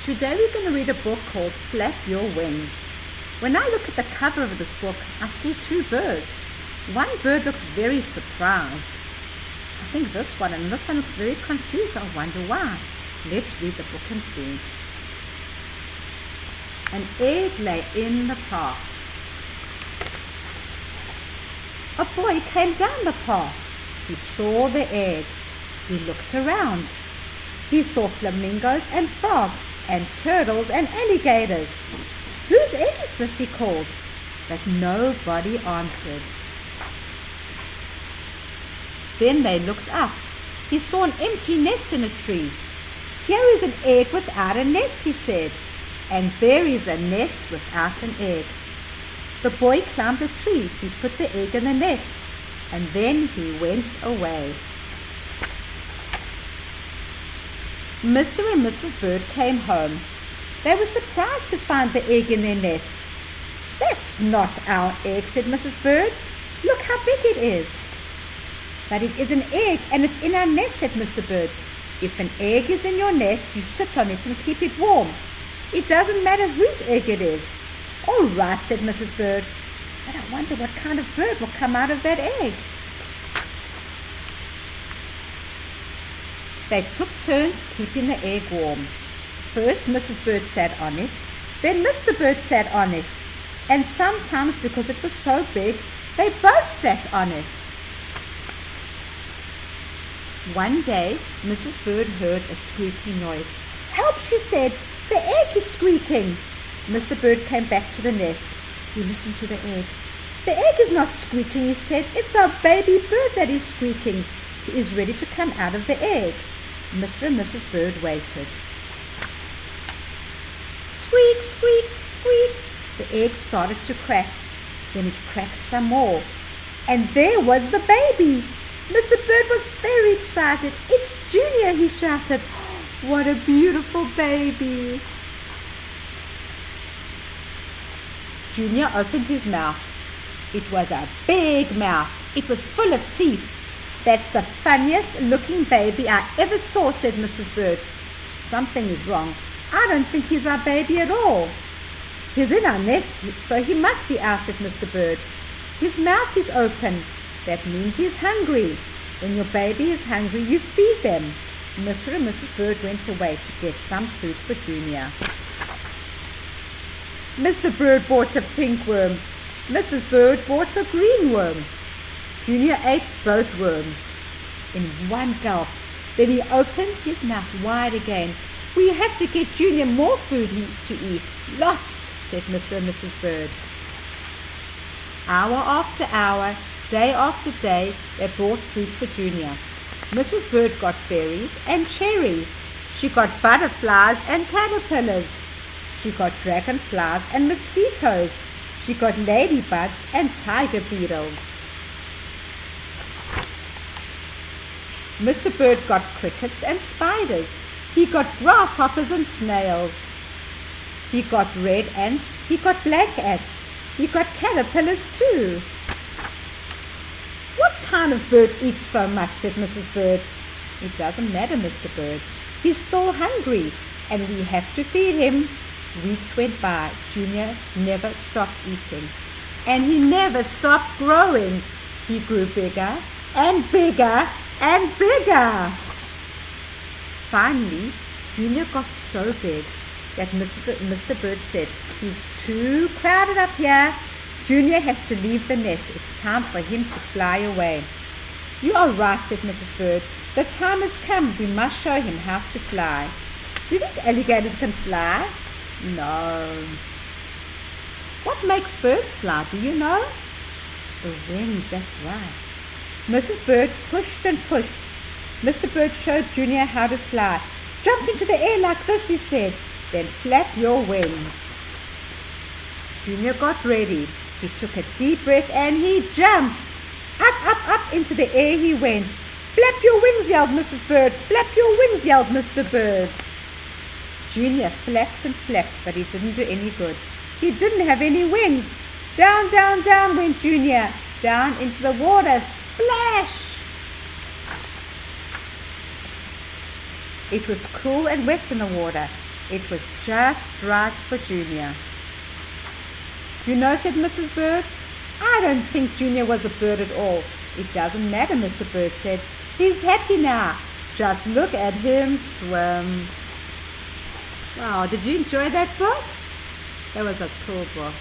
Today we're going to read a book called Flap Your Wings. When I look at the cover of this book, I see two birds. One bird looks very surprised. I think this one, and this one looks very confused. I wonder why. Let's read the book and see. An egg lay in the path. A boy came down the path. He saw the egg. He looked around. He saw flamingos and frogs and turtles and alligators. Whose egg is this, he called, but nobody answered. Then they looked up. He saw an empty nest in a tree. Here is an egg without a nest, he said, and there is a nest without an egg. The boy climbed the tree. He put the egg in the nest, and then he went away. Mr. and Mrs. Bird came home. They were surprised to find the egg in their nest. "That's not our egg," said Mrs. Bird. "Look how big it is." "But it is an egg and it's in our nest," said Mr. Bird. "If an egg is in your nest, you sit on it and keep it warm. It doesn't matter whose egg it is." "All right," said Mrs. Bird. "But I wonder what kind of bird will come out of that egg." They took turns keeping the egg warm. First Mrs. Bird sat on it, then Mr. Bird sat on it, and sometimes, because it was so big, they both sat on it. One day, Mrs. Bird heard a squeaky noise. "Help," she said, "the egg is squeaking." Mr. Bird came back to the nest. He listened to the egg. "The egg is not squeaking," he said. "It's our baby bird that is squeaking. He is ready to come out of the egg." Mr. and Mrs. Bird waited. Squeak, squeak, squeak. The egg started to crack. Then it cracked some more. And there was the baby. Mr. Bird was very excited. "It's Junior," he shouted. "What a beautiful baby." Junior opened his mouth. It was a big mouth. It was full of teeth. "That's the funniest looking baby I ever saw," said Mrs. Bird. "Something is wrong. I don't think he's our baby at all." "He's in our nest, so he must be ours," said Mr. Bird. "His mouth is open. That means he's hungry. When your baby is hungry, you feed them." Mr. and Mrs. Bird went away to get some food for Junior. Mr. Bird bought a pink worm. Mrs. Bird bought a green worm. Junior ate both worms in one gulp. Then he opened his mouth wide again. "We have to get Junior more food to eat. Lots," said Mr. and Mrs. Bird. Hour after hour, day after day, they brought food for Junior. Mrs. Bird got berries and cherries. She got butterflies and caterpillars. She got dragonflies and mosquitoes. She got ladybugs and tiger beetles. Mr. Bird got crickets and spiders. He got grasshoppers and snails. He got red ants. He got black ants. He got caterpillars too. "What kind of bird eats so much?" said Mrs. Bird. "It doesn't matter, Mr. Bird. He's still hungry, and we have to feed him." Weeks went by. Junior never stopped eating, and he never stopped growing. He grew bigger and bigger and bigger. Finally, Junior got so big that Mr. Bird said, "He's too crowded up here. Junior has to leave the nest. It's time for him to fly away." "You are right," said Mrs. Bird. "The time has come. We must show him how to fly." "Do you think alligators can fly?" "No." "What makes birds fly, do you know?" "The wings, that's right." Mrs. Bird pushed and pushed. Mr. Bird showed Junior how to fly. "Jump into the air like this," he said. "Then flap your wings." Junior got ready. He took a deep breath and he jumped. Up, up, up into the air he went. "Flap your wings," yelled Mrs. Bird. "Flap your wings," yelled Mr. Bird. Junior flapped and flapped, but it didn't do any good. He didn't have any wings. Down, down, down went Junior. Down into the water. Splash! It was cool and wet in the water. It was just right for Junior. You know, said Mrs. Bird, I don't think Junior was a bird at all. It doesn't matter, Mr. Bird said. He's happy now. Just look at him swim. Wow, did you enjoy that book? That was a cool book.